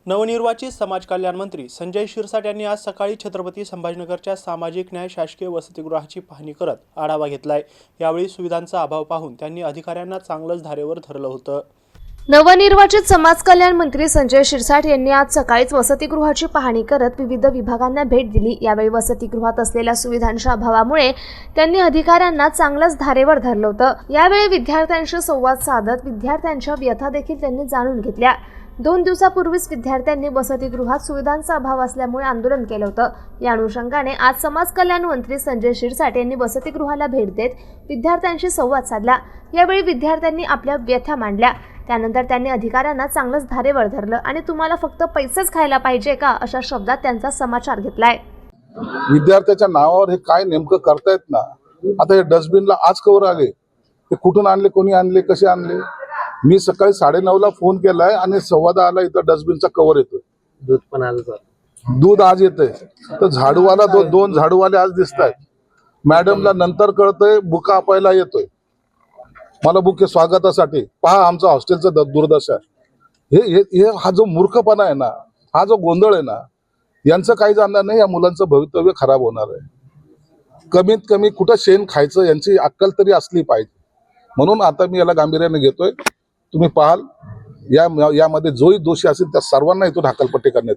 नवनिर्वाचित समाज कल्याण मंत्री संजय शिरसाट यांनी आज सकाळी छत्रपती संभाजीनगरच्या सामाजिक न्याय शासकीय वसतिगृहाची पाहणी करत आढावा घेतलाय। यावेळी सुविधांचा अभाव पाहून त्यांनी अधिकाऱ्यांना चांगलंच धारेवर धरलं होतं। नवनिर्वाचित समाज कल्याण मंत्री संजय शिरसाट यांनी आज सकाळीच वसतिगृहाची पाहणी करत विविध विभागांना भेट दिली। यावेळी वसतिगृहात असलेल्या सुविधांच्या अभावामुळे त्यांनी अधिकाऱ्यांना चांगलंच धारेवर धरलं होतं। यावेळी विद्यार्थ्यांशी संवाद साधत विद्यार्थ्यांच्या व्यथा देखील त्यांनी जाणून घेतल्या। 2 दिवसापूर्वीच विद्यार्थ्यांनी वसतिगृहात सुविधांचा अभाव असल्यामुळे आंदोलन केलं होतं। या अनुषंगाने आज समाज कल्याण मंत्री संजय शिरसाट यांनी वसतिगृहाला भेट देत विद्यार्थ्यांशी संवाद साधला। यावेळी विद्यार्थ्यांनी आपल्या व्यथा मांडल्या। त्यानंतर त्यांनी अधिकाऱ्यांना चांगलंच धारेवर धरलं आणि तुम्हाला फक्त पैसेच खायला पाहिजे का अशा शब्दात त्यांचा समाचार घेतलाय। विद्यार्थ्याच्या नावावर हे काय नेमकं करतायत ना। आता हे डस्टबिनला आज कवर आले, ते कुठून आणले, कोणी आणले, कसे आणले? मी सकाळी 9:30ला फोन केलाय आणि 10:15 इथं डस्टबिनचा कवर येतोय। दूध पण आलं, दूध आज येतंय, तर झाडूवाला दोन झाडूवाले आज दिसत आहेत। मॅडमला नंतर कळतंय बुका आपायला येतोय, मला बुके स्वागतासाठी। पहा आमचा हॉस्टेलचा दुर्दशा। हे हा जो मूर्खपणा आहे ना, हा जो गोंधळ आहे ना, यांचं काही जाणणार नाही। या मुलांचं भवितव्य खराब होणार आहे। कमीत कमी कुठं शेण खायचं यांची अक्कल तरी असली पाहिजे। म्हणून आता मी याला गांभीर्याने घेतोय। तुम्ही पाहाल यामध्ये जोही दोषी असेल त्या सर्वांना इथून हकालपट्टी करण्यात